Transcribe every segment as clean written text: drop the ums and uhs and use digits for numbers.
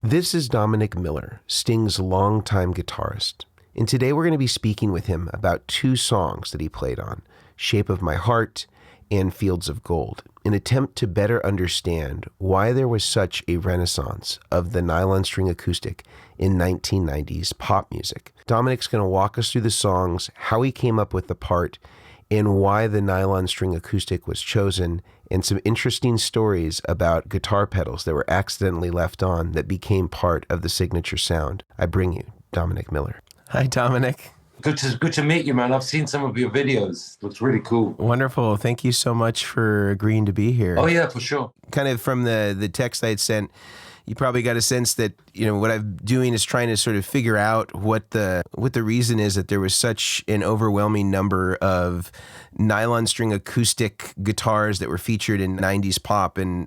This is Dominic Miller, Sting's longtime guitarist, and today we're going to be speaking with him about two songs that he played on, Shape of My Heart and Fields of Gold, in an attempt to better understand why there was such a renaissance of the nylon string acoustic in 1990s pop music. Dominic's going to walk us through the songs, how he came up with the part, and why the nylon string acoustic was chosen, and some interesting stories about guitar pedals that were accidentally left on that became part of the signature sound. I bring you Dominic Miller. Hi, Dominic. Good to meet you, man. I've seen some of your videos. Looks really cool. Wonderful. Thank you so much for agreeing to be here. Oh, yeah, for sure. Kind of from the text I had sent, you probably got a sense that, what I'm doing is trying to sort of figure out what the reason is that there was such an overwhelming number of nylon string acoustic guitars that were featured in 90s pop. And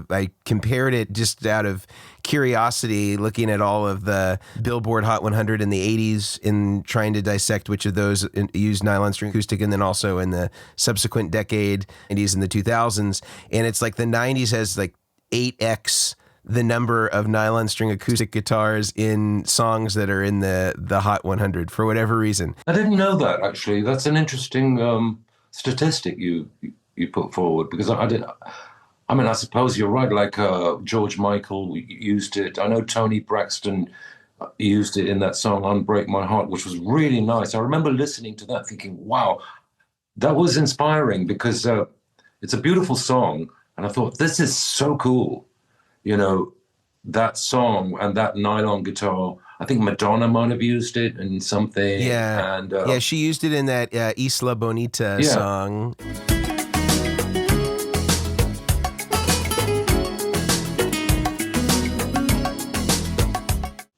I compared it just out of curiosity, looking at all of the Billboard Hot 100 in the 80s and trying to dissect which of those used nylon string acoustic, and then also in the subsequent decade, 90s and the 2000s. And it's like the 90s has like 8x the number of nylon string acoustic guitars in songs that are in the Hot 100 for whatever reason. I didn't know that, actually. That's an interesting statistic you put forward, because I suppose you're right. Like George Michael used it. I know Tony Braxton used it in that song Unbreak My Heart, which was really nice. I remember listening to that thinking, wow, that was inspiring, because it's a beautiful song. And I thought, this is so cool. That song and that nylon guitar. I think Madonna might have used it in something. Yeah, and she used it in that Isla Bonita song.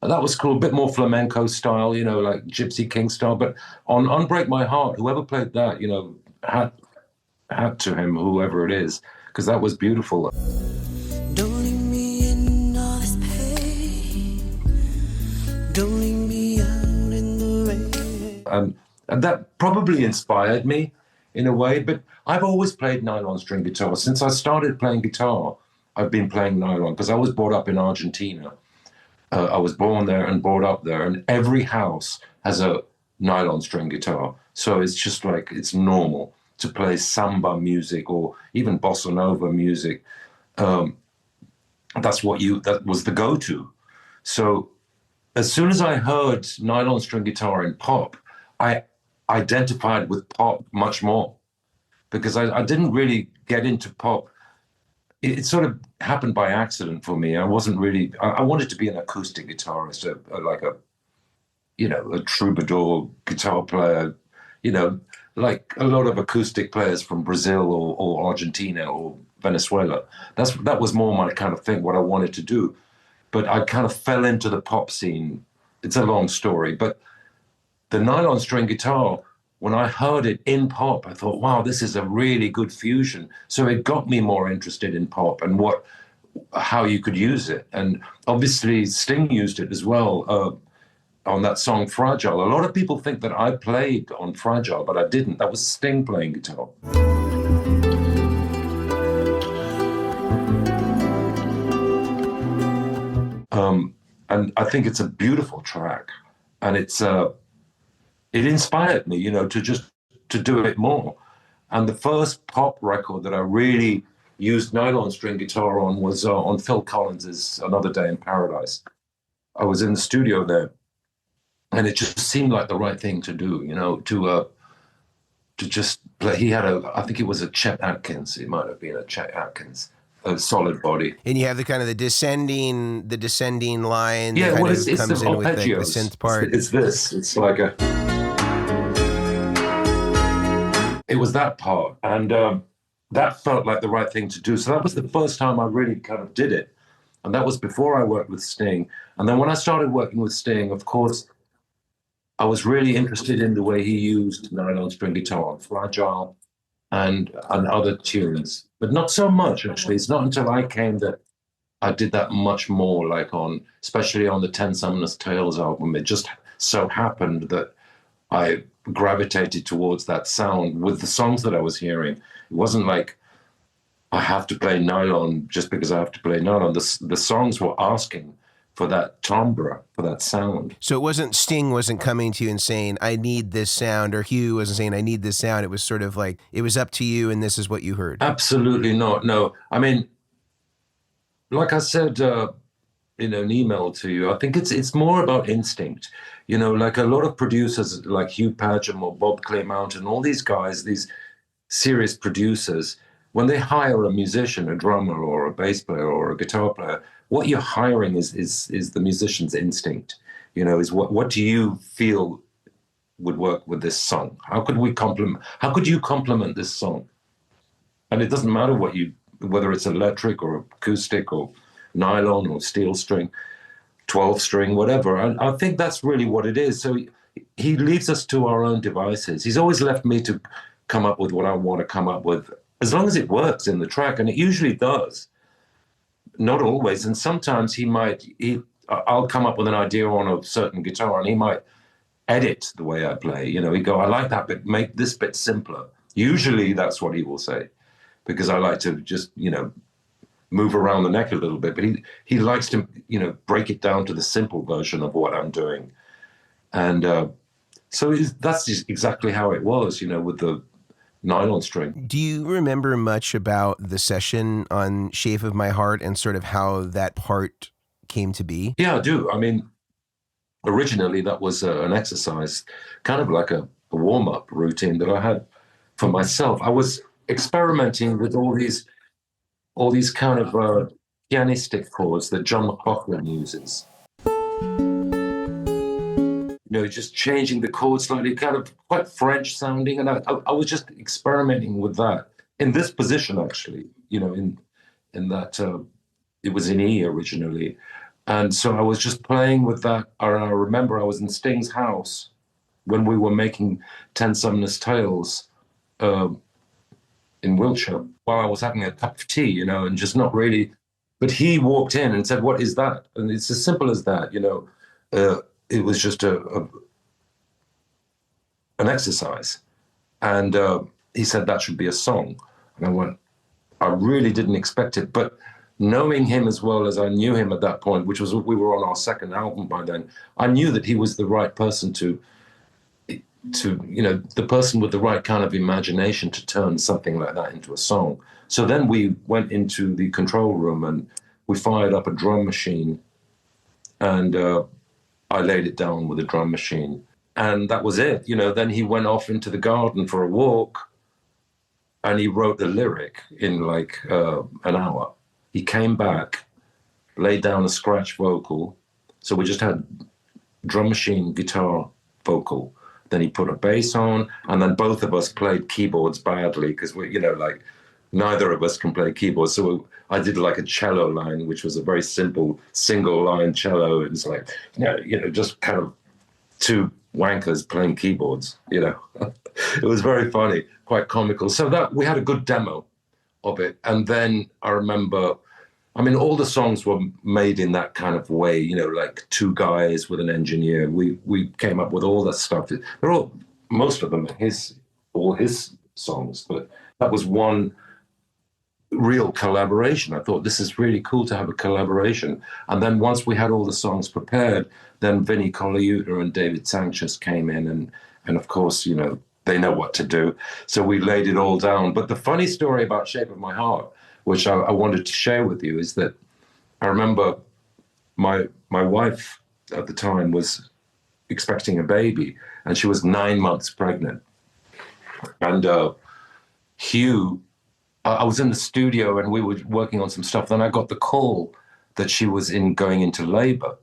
That was cool, a bit more flamenco style, like Gypsy King style. But on Unbreak My Heart, whoever played that, hat to him, whoever it is, because that was beautiful. Don't leave me in all this pain. Don't leave me out in the rain. And that probably inspired me in a way, but I've always played nylon string guitar. Since I started playing guitar, I've been playing nylon, because I was brought up in Argentina. I was born there and brought up there, and every house has a nylon string guitar. So it's just like, it's normal to play samba music or even bossa nova music. That was the go-to. So as soon as I heard nylon string guitar in pop, I identified with pop much more, because I didn't really get into pop. It sort of happened by accident for me. I wasn't really, I wanted to be an acoustic guitarist, like a troubadour guitar player, like a lot of acoustic players from Brazil or Argentina or Venezuela. That was more my kind of thing, what I wanted to do. But I kind of fell into the pop scene. It's a long story, but the nylon string guitar, when I heard it in pop, I thought, wow, this is a really good fusion. So it got me more interested in pop and how you could use it. And obviously Sting used it as well on that song Fragile. A lot of people think that I played on Fragile, but I didn't. That was Sting playing guitar. And I think it's a beautiful track, and it inspired me, to do it more. And the first pop record that I really used nylon string guitar on was on Phil Collins's Another Day in Paradise. I was in the studio there, and it just seemed like the right thing to do, to just play. He had I think it was a Chet Atkins. It might have been a Chet Atkins. A solid body, and you have the kind of the descending line. Yeah, that well, it's the in with the synth part. It's this. It's like it was that part, and that felt like the right thing to do. So that was the first time I really kind of did it, and that was before I worked with Sting. And then when I started working with Sting, of course, I was really interested in the way he used nylon string guitar on Fragile and other tunes, but not so much, actually. It's not until I came that I did that much more, like especially on the Ten Summoners Tales album. It just so happened that I gravitated towards that sound with the songs that I was hearing. It wasn't like I have to play nylon just because I have to play nylon. The songs were asking for that timbre, for that sound. So it wasn't Sting wasn't coming to you and saying, I need this sound, or Hugh wasn't saying, I need this sound. It was sort of like, it was up to you and this is what you heard. Absolutely not. No. I mean, like I said in an email to you, I think it's more about instinct. You know, like a lot of producers like Hugh Padgham or Bob Clay Mountain, all these guys, these serious producers, when they hire a musician, a drummer or a bass player or a guitar player, what you're hiring is the musician's instinct. You know, is what do you feel would work with this song? How could you complement this song? And it doesn't matter whether it's electric or acoustic or nylon or steel string, 12 string, whatever. And I think that's really what it is. So he leaves us to our own devices. He's always left me to come up with what I want to come up with, as long as it works in the track, and it usually does. Not always, and sometimes I'll come up with an idea on a certain guitar, and he might edit the way I play. You know, he'd go, I like that bit, make this bit simpler. Usually that's what he will say, because I like to just, you know, move around the neck a little bit, but he likes to, you know, break it down to the simple version of what I'm doing. And so that's just exactly how it was, you know, with the nylon string. Do you remember much about the session on Shape of My Heart and sort of how that part came to be? Yeah, I do. I mean, originally that was an exercise, kind of like a warm-up routine that I had for myself. I was experimenting with all these kind of pianistic chords that John McLaughlin uses. You know, just changing the chords slightly, kind of quite French sounding. And I was just experimenting with that in this position, actually, you know, in that it was in E originally. And so I was just playing with that. I remember I was in Sting's house when we were making 10 Sumner's Tales in Wiltshire, while I was having a cup of tea, you know, and just not really. But he walked in and said, "What is that?" And it's as simple as that, you know. It was just an exercise. And he said that should be a song. And I went, I really didn't expect it. But knowing him as well as I knew him at that point, which was, we were on our second album by then, I knew that he was the right person to, you know, the person with the right kind of imagination to turn something like that into a song. So then we went into the control room and we fired up a drum machine, and I laid it down with a drum machine, and that was it. You know, then he went off into the garden for a walk, and he wrote the lyric in like an hour. He came back, laid down a scratch vocal. So we just had drum machine, guitar, vocal. Then he put a bass on, and then both of us played keyboards badly because we, you know, like neither of us can play keyboards. So I did like a cello line, which was a very simple single line cello. It was like, you know, just kind of two wankers playing keyboards, you know. It was very funny, quite comical. So that we had a good demo of it. And then I remember, I mean, all the songs were made in that kind of way, you know, like two guys with an engineer. We came up with all that stuff. They're all, most of them, all his songs, but that was one real collaboration. I thought this is really cool to have a collaboration. And then once we had all the songs prepared, then Vinnie Colaiuta and David Sanchez came in, and of course, you know, they know what to do. So we laid it all down. But the funny story about Shape of My Heart, which I wanted to share with you, is that I remember my wife at the time was expecting a baby, and she was 9 months pregnant. And Hugh, I was in the studio and we were working on some stuff. Then I got the call that she was going into labor.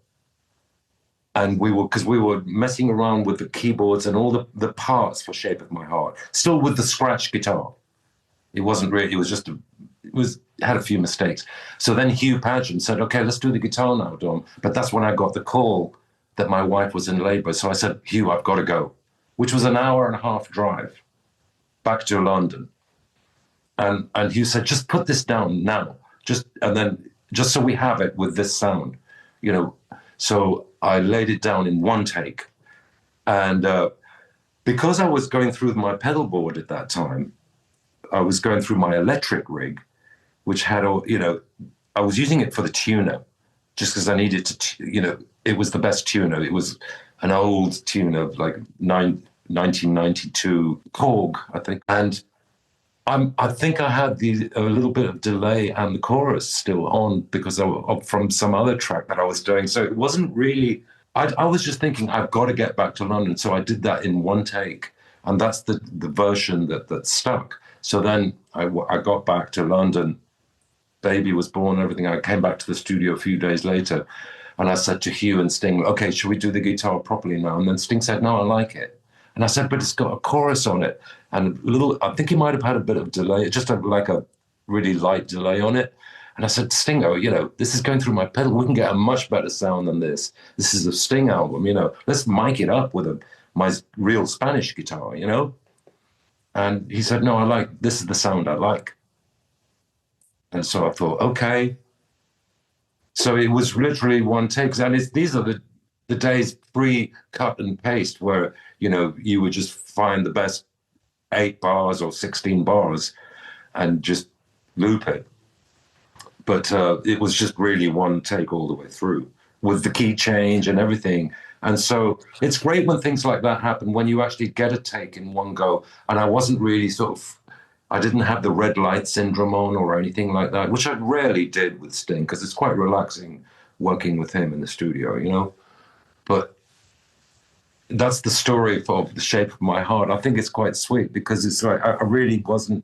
And because we were messing around with the keyboards and all the parts for Shape of My Heart, still with the scratch guitar. It wasn't really, it had a few mistakes. So then Hugh Padgham said, okay, let's do the guitar now, Dom. But that's when I got the call that my wife was in labor. So I said, Hugh, I've got to go, which was an hour and a half drive back to London. And Hugh said, just put this down now, just so we have it with this sound, you know. So I laid it down in one take. And because I was going through my pedalboard at that time, I was going through my electric rig, which had, you know, I was using it for the tuner. just because I needed to, it was the best tune. It was an old tune of like 1992 Korg, I think. And I think I had a little bit of delay and the chorus still on because from some other track that I was doing. So it wasn't really, I was just thinking, I've got to get back to London. So I did that in one take. And that's the version that stuck. So then I got back to London. Baby was born, everything. I came back to the studio a few days later. And I said to Hugh and Sting, okay, should we do the guitar properly now? And then Sting said, no, I like it. And I said, but it's got a chorus on it. And I think he might have had a bit of delay, just like a really light delay on it. And I said, Stingo, this is going through my pedal. We can get a much better sound than this. This is a Sting album, let's mic it up with my real Spanish guitar, And he said, no, this is the sound I like. And so I thought, okay. So it was literally one take. And these are the days pre-cut and paste where, you would just find the best 8 bars or 16 bars and just loop it. But it was just really one take all the way through with the key change and everything. And so it's great when things like that happen, when you actually get a take in one go. And I wasn't really I didn't have the red light syndrome on or anything like that, which I rarely did with Sting because it's quite relaxing working with him in the studio, But that's the story of The Shape of My Heart. I think it's quite sweet because it's like I really wasn't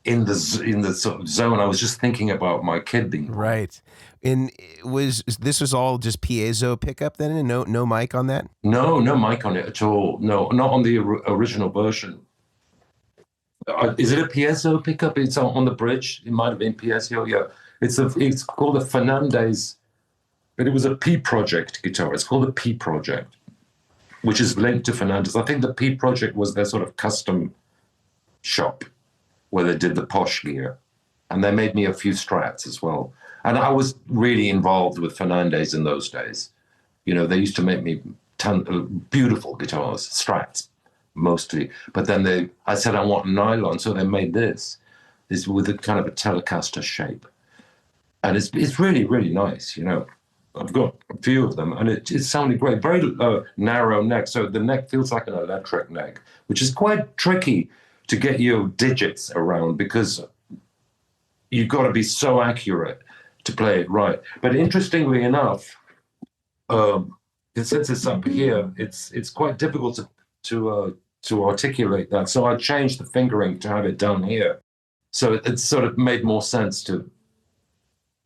in the sort of zone. I was just thinking about my kid being born. Right. And this was all just piezo pickup then, and no mic on that? No mic on it at all. No, not on the original version. Is it a piezo pickup? It's on the bridge. It might have been piezo. Yeah, it's called a Fernandez, but it was a P Project guitar. It's called the P Project, which is linked to Fernandez. I think the P Project was their sort of custom shop where they did the posh gear, and they made me a few Strats as well. And I was really involved with Fernandez in those days. They used to make me beautiful guitars, Strats mostly. But then I said, I want nylon, so they made this with a kind of a Telecaster shape. And it's really, really nice, I've got a few of them, and it sounded great. Very narrow neck, so the neck feels like an electric neck, which is quite tricky to get your digits around because you've got to be so accurate to play it right. But interestingly enough, since it's up here, it's quite difficult to articulate that. So I changed the fingering to have it down here. So it sort of made more sense to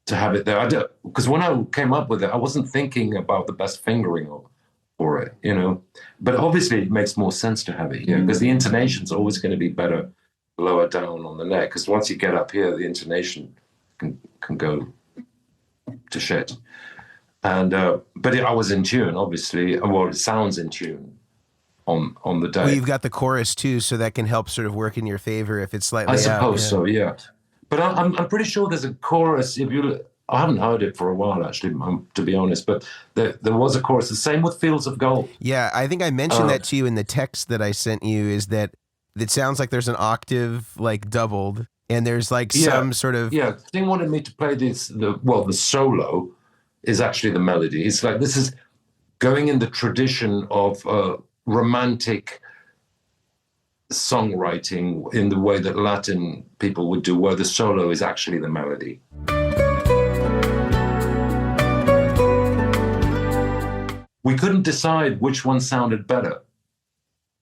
have it there. Because when I came up with it, I wasn't thinking about the best fingering for it, But obviously it makes more sense to have it here because the intonation's always going to be better lower down on the neck. Because once you get up here, the intonation can go to shit. And but I was in tune, obviously. Well, it sounds in tune on the day. Well, you've got the chorus too, so that can help sort of work in your favor if it's slightly I suppose out. So, yeah. But I'm pretty sure there's a chorus. I haven't heard it for a while, actually, to be honest. But there was a chorus. The same with Fields of Gold. Yeah, I think I mentioned that to you in the text that I sent you. Is that it sounds like there's an octave like doubled, and there's like some sort of Sting wanted me to play this. The solo is actually the melody. It's like this is going in the tradition of romantic songwriting in the way that Latin people would do, where the solo is actually the melody. We couldn't decide which one sounded better.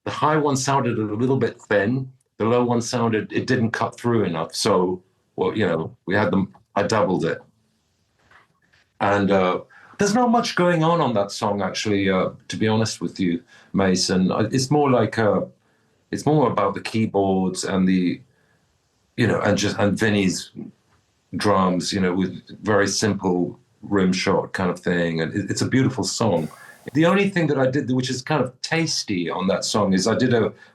The high one sounded a little bit thin. The low one it didn't cut through enough. So, we had them, I doubled it. And there's not much going on that song, actually, to be honest with you, Mason. It's more like it's more about the keyboards and and Vinny's drums, with very simple rim shot kind of thing. And it's a beautiful song. The only thing that I did, which is kind of tasty on that song, is I did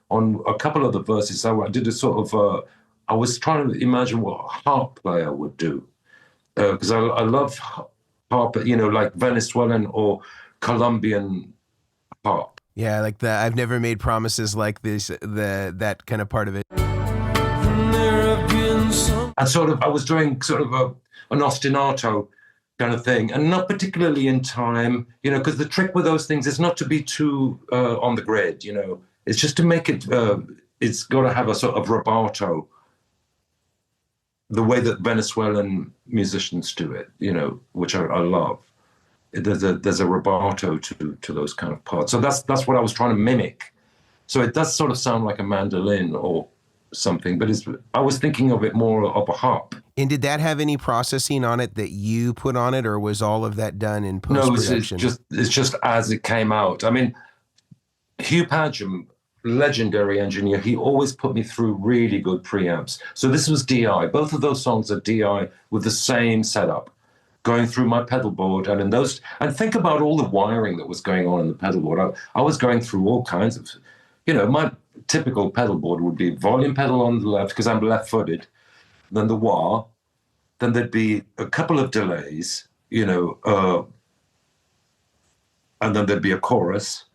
on a couple of the verses, I did a sort of, I was trying to imagine what a harp player would do. Because I love harp, like Venezuelan or Colombian harp. Yeah, like I've never made promises like this, that kind of part of it. And I was doing sort of an ostinato kind of thing, and not particularly in time, because the trick with those things is not to be too on the grid, it's just to make it, it's got to have a sort of rubato, the way that Venezuelan musicians do it, which I love. There's a rubato to those kind of parts. So that's what I was trying to mimic. So it does sort of sound like a mandolin or something, but I was thinking of it more of a harp. And did that have any processing on it that you put on it, or was all of that done in post-production? No, it's just as it came out. I mean, Hugh Padgham, legendary engineer, he always put me through really good preamps. So this was DI. Both of those songs are DI with the same setup, going through my pedal board. And think about all the wiring that was going on in the pedal board. I was going through all kinds of, my typical pedal board would be volume pedal on the left, because I'm left-footed, then the wah, then there'd be a couple of delays, and then there'd be a chorus.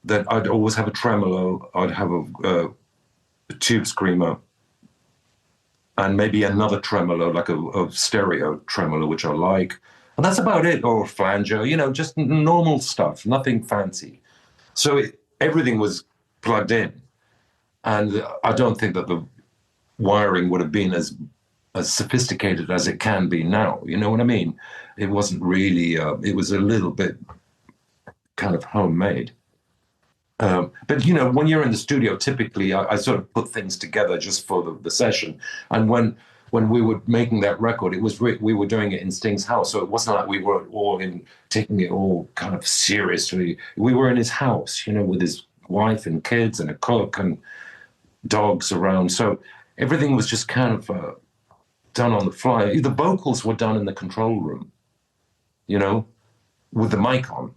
Then I'd always have a tremolo, I'd have a tube screamer, and maybe another tremolo, like a stereo tremolo, which I like. And that's about it, or a flanger, just normal stuff, nothing fancy. So everything was plugged in. And I don't think that the wiring would have been as sophisticated as it can be now. You know what I mean? It wasn't really, it was a little bit kind of homemade. But, when you're in the studio, typically I sort of put things together just for the session. And when we were making that record, we were doing it in Sting's house. So it wasn't like we were all taking it all kind of seriously. We were in his house, with his wife and kids and a cook and dogs around. So everything was just kind of done on the fly. The vocals were done in the control room, with the mic on.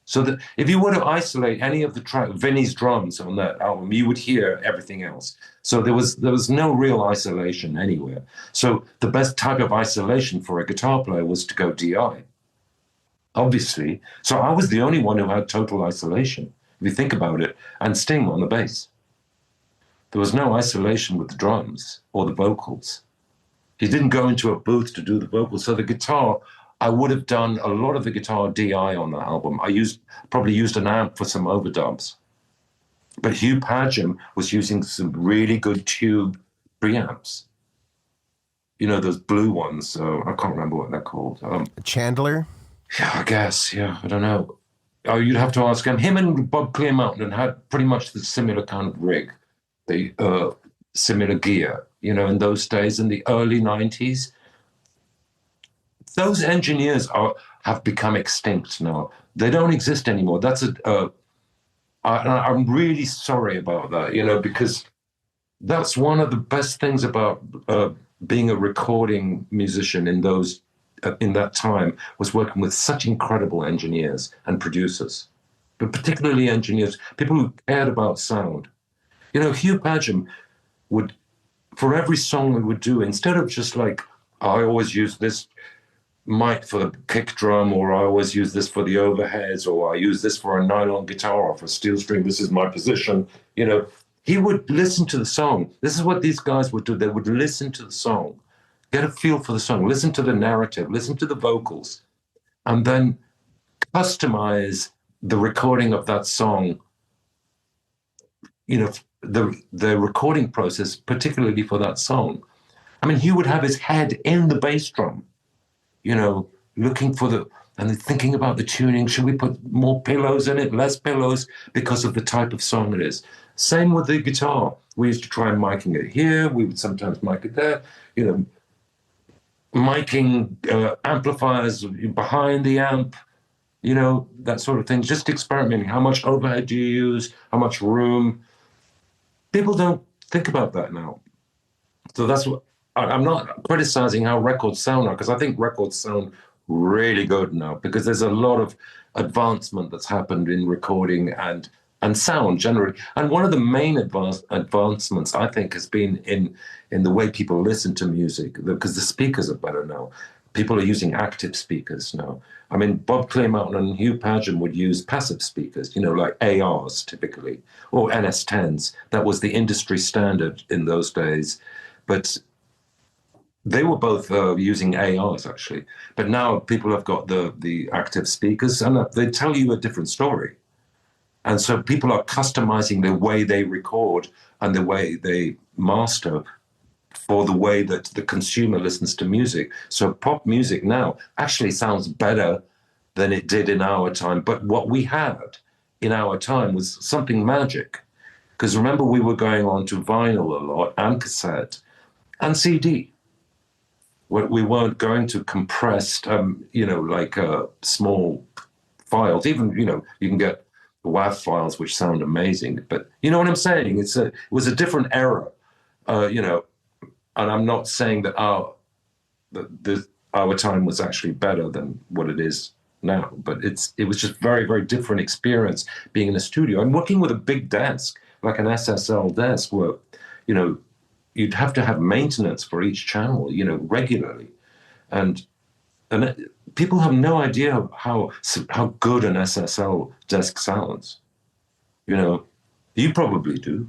So that if you were to isolate any of the track, Vinny's drums on that album, you would hear everything else. So there was no real isolation anywhere. So the best type of isolation for a guitar player was to go DI, obviously. So I was the only one who had total isolation, if you think about it, and Sting on the bass. There was no isolation with the drums or the vocals. He didn't go into a booth to do the vocals. So the guitar, I would have done a lot of the guitar DI on that album. I probably used an amp for some overdubs. But Hugh Padgham was using some really good tube preamps. Those blue ones. I can't remember what they're called. Chandler? Yeah, I guess. Yeah, I don't know. You'd have to ask him. Him and Bob Clearmountain had pretty much the similar kind of rig. The similar gear, in those days, in the early 90s. Those engineers have become extinct now. They don't exist anymore. I'm really sorry about that, because that's one of the best things about being a recording musician in that time, was working with such incredible engineers and producers, but particularly engineers, people who cared about sound. Hugh Padgham would, for every song we would do, instead of just like, I always use this mic for the kick drum, or I always use this for the overheads, or I use this for a nylon guitar or for a steel string, this is my position, he would listen to the song. This is what these guys would do. They would listen to the song, get a feel for the song, listen to the narrative, listen to the vocals, and then customize the recording of that song, the recording process, particularly for that song. I mean, he would have his head in the bass drum, looking for and thinking about the tuning. Should we put more pillows in it, less pillows, because of the type of song it is? Same with the guitar. We used to try miking it here. We would sometimes mic it there, miking amplifiers behind the amp, that sort of thing. Just experimenting. How much overhead do you use? How much room? People don't think about that now. So that's what, I'm not criticizing how records sound now, because I think records sound really good now, because there's a lot of advancement that's happened in recording and sound generally. And one of the main advancements, I think, has been in the way people listen to music, because the speakers are better now. People are using active speakers now. I mean, Bob Clearmountain and Hugh Padgham would use passive speakers, like ARs typically, or NS10s. That was the industry standard in those days. But they were both using ARs actually, but now people have got the active speakers, and they tell you a different story. And so people are customizing the way they record and the way they master for the way that the consumer listens to music. So pop music now actually sounds better than it did in our time. But what we had in our time was something magic. Because remember, we were going on to vinyl a lot, and cassette, and CD. We weren't going to compressed, like small files. Even, you can get WAV files which sound amazing. But you know what I'm saying? It was a different era, and I'm not saying that our time was actually better than what it is now, but it was just very, very different experience being in a studio. I'm working with a big desk, like an SSL desk, where, you'd have to have maintenance for each channel, regularly. And people have no idea how good an SSL desk sounds. You probably do.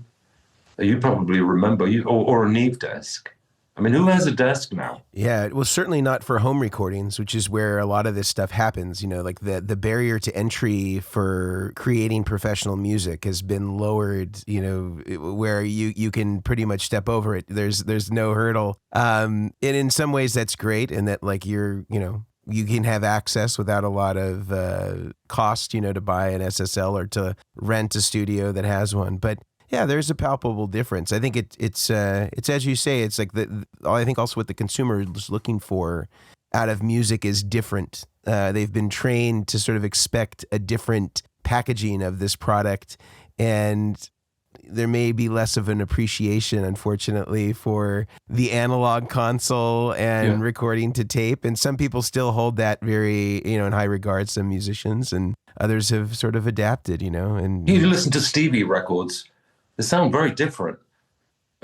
You probably remember, or a Neve desk. I mean, who has a desk now? Yeah, well, certainly not for home recordings, which is where a lot of this stuff happens. Like the barrier to entry for creating professional music has been lowered, where you can pretty much step over it. There's no hurdle. And in some ways that's great, in that like you can have access without a lot of cost, to buy an SSL or to rent a studio that has one. But yeah, there's a palpable difference. I think it's as you say. It's like I think also what the consumer is looking for out of music is different. They've been trained to sort of expect a different packaging of this product, and there may be less of an appreciation, unfortunately, for the analog console and recording to tape. And some people still hold that very, in high regard. Some musicians, and others have sort of adapted. And you listen to Stevie records. They sound very different.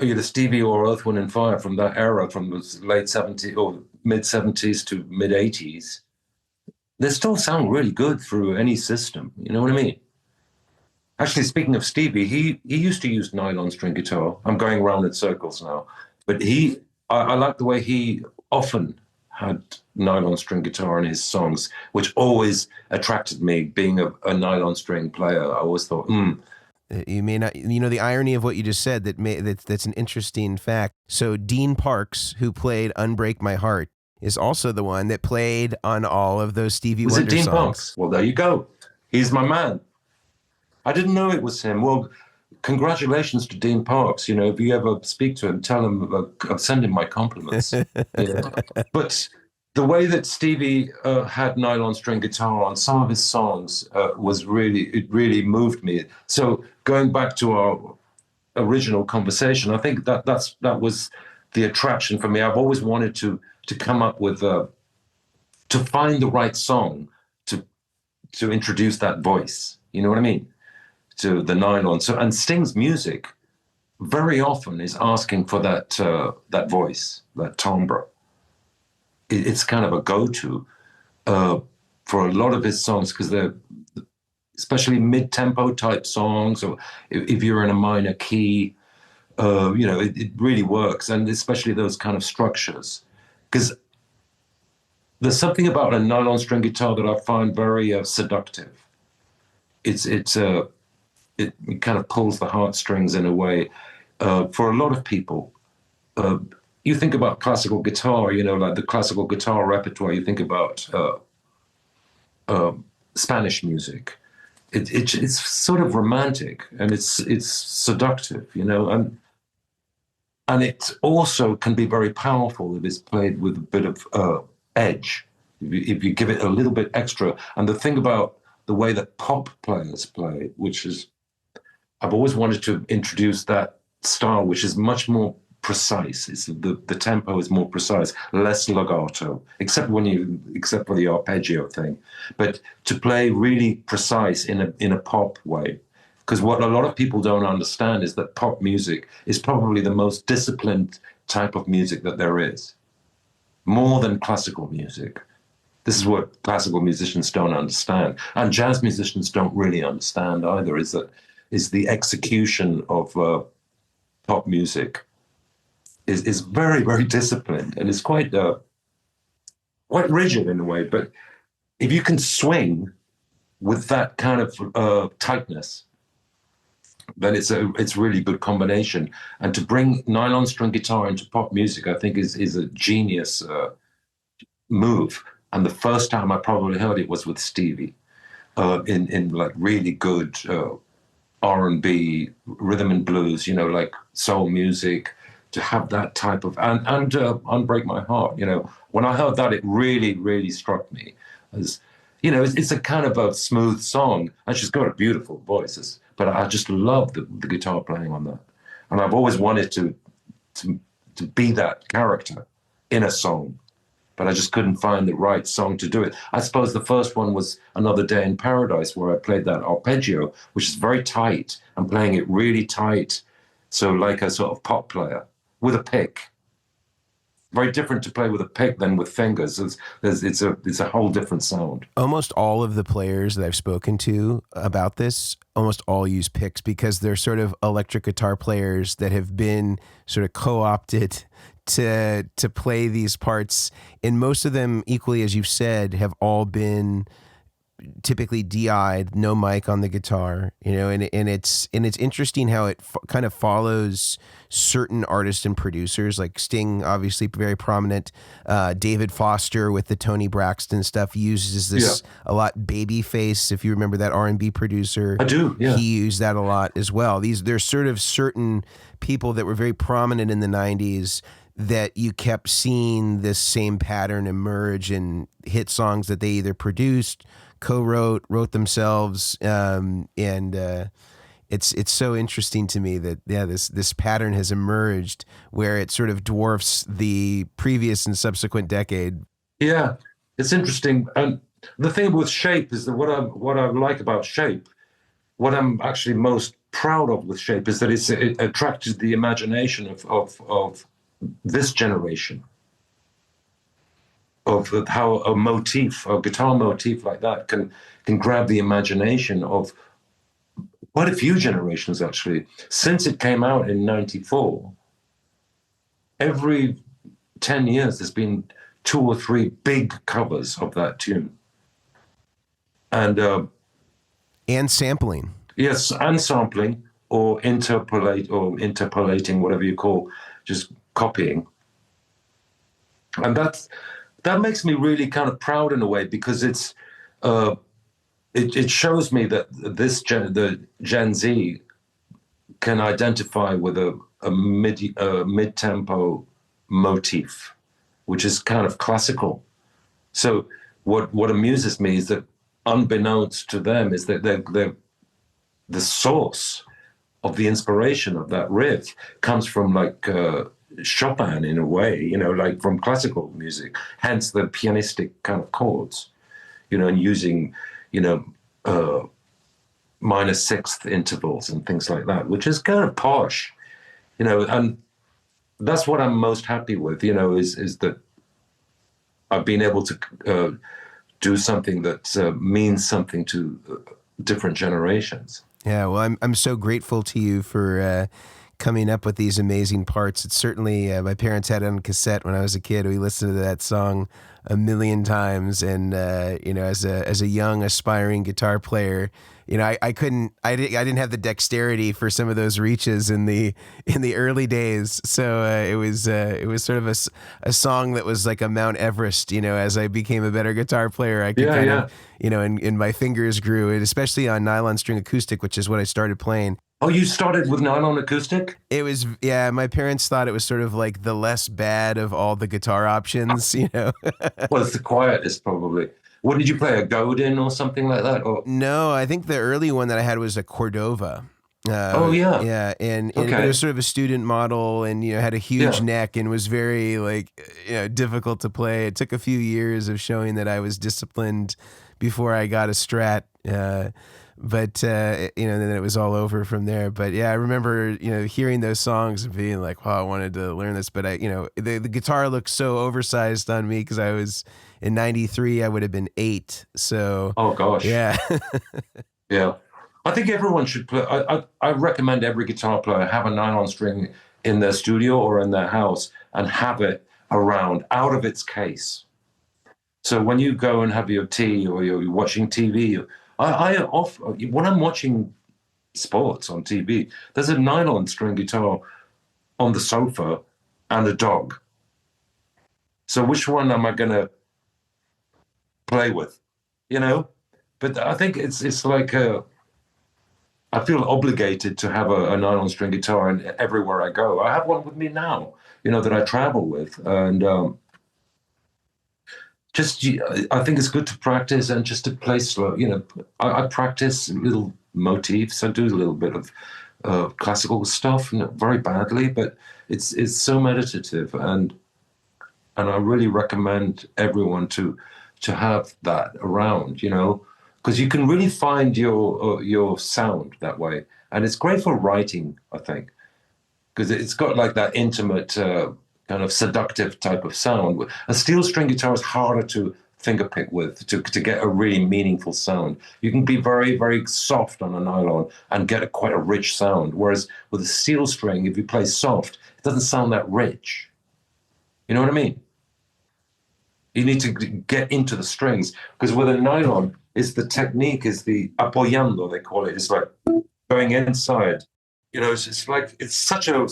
Either Stevie or Earth, Wind and Fire from that era, from the late 70s or mid 70s to mid 80s. They still sound really good through any system. You know what I mean? Actually, speaking of Stevie, he used to use nylon string guitar. I'm going around in circles now. But I like the way he often had nylon string guitar in his songs, which always attracted me, being a nylon string player. I always thought, You may not, the irony of what you just said, that's an interesting fact. So Dean Parks, who played Unbreak My Heart, is also the one that played on all of those Stevie Wonder songs. Was it Dean Parks? Well, there you go. He's my man. I didn't know it was him. Well, congratulations to Dean Parks. If you ever speak to him, tell him, send him my compliments. But the way that Stevie had nylon string guitar on some of his songs it really moved me. So going back to our original conversation, I think that was the attraction for me. I've always wanted to come up with to find the right song to introduce that voice. You know what I mean? To the nylon. So, and Sting's music very often is asking for that voice, that timbre. It's kind of a go-to for a lot of his songs, because they're especially mid-tempo type songs, or if you're in a minor key, it really works, and especially those kind of structures. Because there's something about a nylon string guitar that I find very seductive. It kind of pulls the heartstrings in a way. For a lot of people, you think about classical guitar, like the classical guitar repertoire, you think about Spanish music. It's sort of romantic, and it's seductive, and it also can be very powerful if it's played with a bit of edge, if you give it a little bit extra. And the thing about the way that pop players play, which is, I've always wanted to introduce that style, which is much more precise. The tempo is more precise, less legato, except for the arpeggio thing. But to play really precise in a pop way, because what a lot of people don't understand is that pop music is probably the most disciplined type of music that there is, more than classical music. This is what classical musicians don't understand, and jazz musicians don't really understand either. Is the execution of pop music is very, very disciplined, and it's quite rigid in a way. But if you can swing with that kind of tightness, then it's really good combination. And to bring nylon string guitar into pop music, I think is a genius move. And the first time I probably heard it was with Stevie, in like really good R&B, rhythm and blues, like soul music. To have that type of and Unbreak My Heart, when I heard that, it really, really struck me as, it's a kind of a smooth song, and she's got a beautiful voice. But I just love the guitar playing on that, and I've always wanted to be that character in a song, but I just couldn't find the right song to do it. I suppose the first one was Another Day in Paradise, where I played that arpeggio, which is very tight. I'm playing it really tight, so like a sort of pop player with a pick. Very different to play with a pick than with fingers. It's a whole different sound. Almost all of the players that I've spoken to about this, almost all use picks, because they're sort of electric guitar players that have been sort of co-opted to play these parts. And most of them, equally as you've said, have all been typically DI'd, no mic on the guitar, and it's interesting how it kind of follows certain artists and producers, like Sting, obviously very prominent. David Foster with the Tony Braxton stuff uses this a lot. Babyface, if you remember that R&B producer, I do. Yeah, he used that a lot as well. There's sort of certain people that were very prominent in the 90s that you kept seeing this same pattern emerge in hit songs that they either produced, co-wrote, wrote themselves, and it's so interesting to me that this pattern has emerged where it sort of dwarfs the previous and subsequent decade. Yeah, it's interesting. And the thing with Shape is that what I like about Shape, what I'm actually most proud of with Shape, is that it attracted the imagination of this generation. Of how a guitar motif like that can grab the imagination of quite a few generations, actually. Since it came out in '94, every 10 years there's been 2 or 3 big covers of that tune. And sampling. Yes, and sampling, or interpolating, whatever you call, just copying. And that makes me really kind of proud in a way, because it shows me that the Gen Z can identify with a mid-tempo motif, which is kind of classical. So what amuses me is that, unbeknownst to them, is that the source of the inspiration of that riff comes from like Chopin in a way, like from classical music, hence the pianistic kind of chords, and using, minor sixth intervals and things like that, which is kind of posh, and that's what I'm most happy with, is that I've been able to do something that means something to different generations. Yeah, well, I'm so grateful to you for coming up with these amazing parts. It's certainly, my parents had it on cassette when I was a kid. We listened to that song a million times, and as a young aspiring guitar player, I didn't have the dexterity for some of those reaches in the early days. So it was sort of a song that was like a Mount Everest. As I became a better guitar player, I could kind of, and my fingers grew, and especially on nylon string acoustic, which is what I started playing. Oh, you started with nylon acoustic? It was, my parents thought it was sort of like the less bad of all the guitar options, Well, it's the quietest, probably. What did you play, a Godin or something like that? Or? No, I think the early one that I had was a Cordova. Yeah, and it was sort of a student model, and had a huge neck, and was very difficult to play. It took a few years of showing that I was disciplined before I got a Strat. But then it was all over from there. But I remember hearing those songs and being like, wow, I wanted to learn this. But the guitar looked so oversized on me, because I was in '93, I would have been 8. So oh gosh, yeah. Yeah, I think everyone should play. I recommend every guitar player have a nylon string in their studio or in their house and have it around, out of its case. So when you go and have your tea or you're watching TV, when I'm watching sports on TV, there's a nylon string guitar on the sofa and a dog. So which one am I going to play with, you know? But I think it's like I feel obligated to have a nylon string guitar and everywhere I go. I have one with me now, you know, that I travel with. And I think it's good to practice and just to play slow. You know, I practice little motifs. I do a little bit of classical stuff, not very badly, but it's so meditative. And I really recommend everyone to have that around, you know, because you can really find your sound that way. And it's great for writing, I think, because it's got like that intimate kind of seductive type of sound. A steel string guitar is harder to fingerpick with, to get a really meaningful sound. You can be very, very soft on a nylon and get quite a rich sound. Whereas with a steel string, if you play soft, it doesn't sound that rich. You know what I mean? You need to get into the strings, because with a nylon, the technique is the apoyando, they call it. It's like going inside. You know, it's like, it's such a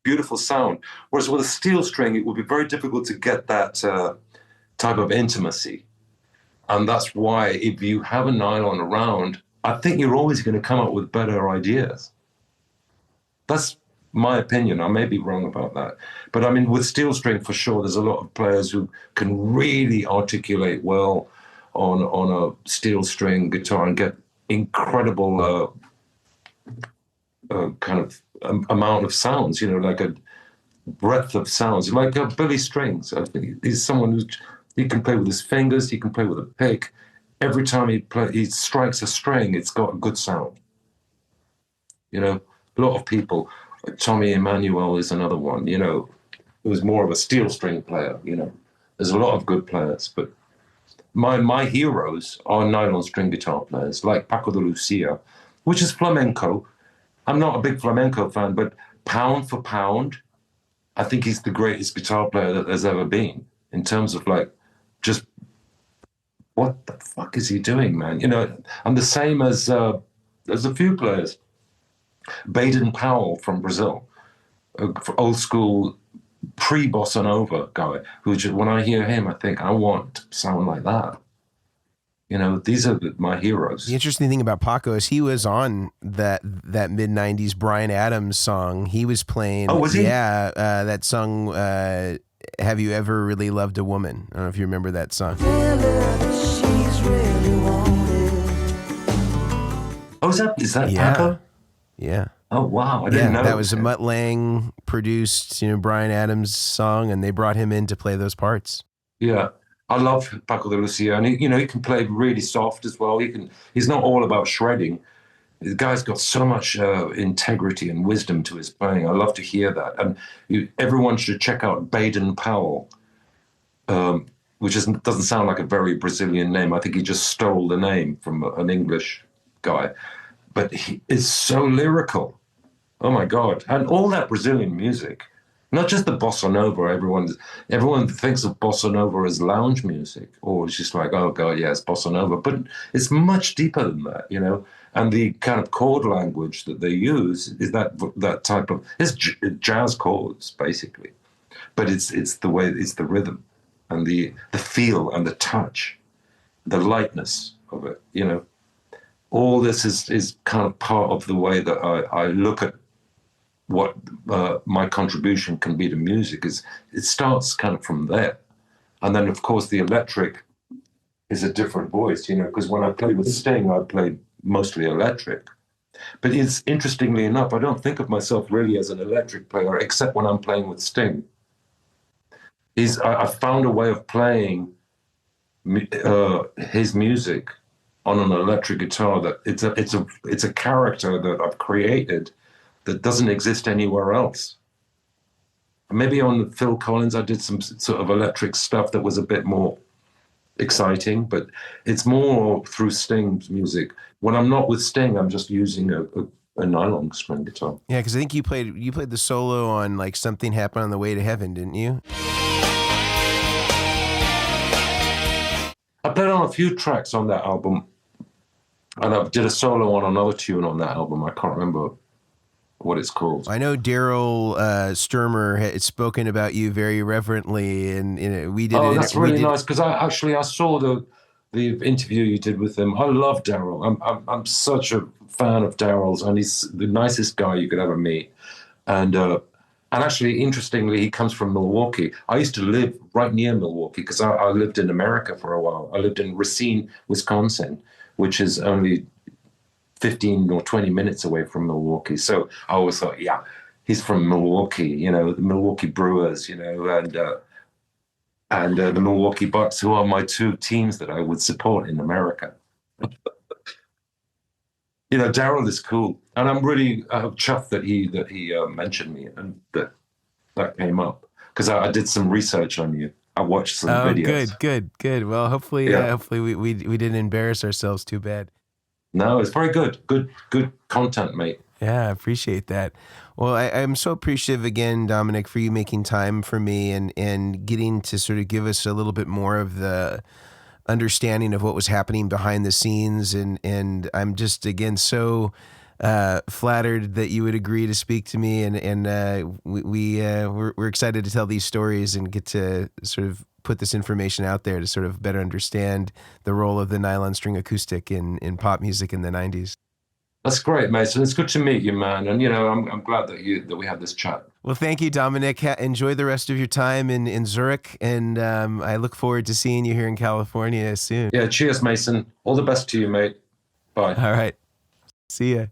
beautiful sound. Whereas with a steel string, it would be very difficult to get that type of intimacy. And that's why if you have a nylon around, I think you're always going to come up with better ideas. That's my opinion. I may be wrong about that. But I mean, with steel string, for sure, there's a lot of players who can really articulate well on a steel string guitar and get incredible kind of amount of sounds, you know, like a breadth of sounds, like Billy Strings. I think he's someone he can play with his fingers, he can play with a pick. Every time he strikes a string, it's got a good sound. You know, a lot of people, like Tommy Emmanuel is another one, you know, who's more of a steel string player, you know. There's a lot of good players, but my heroes are nylon string guitar players, like Paco de Lucia, which is flamenco. I'm not a big flamenco fan, but pound for pound, I think he's the greatest guitar player that there's ever been, in terms of like, just what the fuck is he doing, man? You know, and the same as there's a few players. Baden Powell from Brazil, old school pre-bossa nova guy, who just, when I hear him, I think I want to sound like that. You know, these are my heroes. The interesting thing about Paco is he was on that mid-90s Bryan Adams song. He was playing. Oh, was he? Yeah, that song, Have You Ever Really Loved a Woman? I don't know if you remember that song. Oh, is that yeah. Paco? Yeah. Oh, wow. I didn't know. That was a Mutt Lange produced, you know, Bryan Adams song, and they brought him in to play those parts. Yeah. I love Paco de Lucia, and he can play really soft as well. He's not all about shredding. The guy's got so much integrity and wisdom to his playing. I love to hear that. And everyone should check out Baden Powell, which doesn't sound like a very Brazilian name. I think he just stole the name from an English guy. But he is so lyrical. Oh, my God. And all that Brazilian music. Not just the bossa nova. Everyone thinks of bossa nova as lounge music, or it's just like, oh God, yeah, it's bossa nova. But it's much deeper than that, you know. And the kind of chord language that they use is that type of jazz chords, basically. But it's the way, it's the rhythm and the feel and the touch, the lightness of it, you know. All this is kind of part of the way that I look at what my contribution can be to music. Is it starts kind of from there. And then, of course, the electric is a different voice, you know, because when I play with Sting, I play mostly electric. But it's interestingly enough, I don't think of myself really as an electric player, except when I'm playing with Sting. I found a way of playing his music on an electric guitar that it's a character that I've created that doesn't exist anywhere else. Maybe on Phil Collins, I did some sort of electric stuff that was a bit more exciting, but it's more through Sting's music. When I'm not with Sting, I'm just using a nylon string guitar. Yeah, because I think you played the solo on like Something Happened on the Way to Heaven, didn't you? I played on a few tracks on that album, and I did a solo on another tune on that album. I can't remember what it's called. I know Daryl Sturmer had spoken about you very reverently, and we did. Oh, that's really nice, because I saw the interview you did with him. I love Daryl. I'm such a fan of Daryl's, and he's the nicest guy you could ever meet. And actually, interestingly, he comes from Milwaukee. I used to live right near Milwaukee because I lived in America for a while. I lived in Racine, Wisconsin, which is only 15 or 20 minutes away from Milwaukee. So I always thought, yeah, he's from Milwaukee, the Milwaukee Brewers, and the Milwaukee Bucks, who are my two teams that I would support in America. Daryl is cool, and I'm really chuffed that he mentioned me and that came up, because I did some research on you. I watched some videos. Good. Well, hopefully we didn't embarrass ourselves too bad. No, it's very good content, mate. Yeah, I appreciate that. Well, I'm so appreciative again, Dominic, for you making time for me and getting to sort of give us a little bit more of the understanding of what was happening behind the scenes. And I'm just, again, so flattered that you would agree to speak to me. And we're excited to tell these stories and get to sort of put this information out there to sort of better understand the role of the nylon string acoustic in pop music in the 90s. That's great, Mason. It's good to meet you, man. And I'm glad that we had this chat. Well, thank you, Dominic. Enjoy the rest of your time in Zurich, and I look forward to seeing you here in California soon. Yeah, cheers, Mason. All the best to you, mate. Bye. All right. See ya.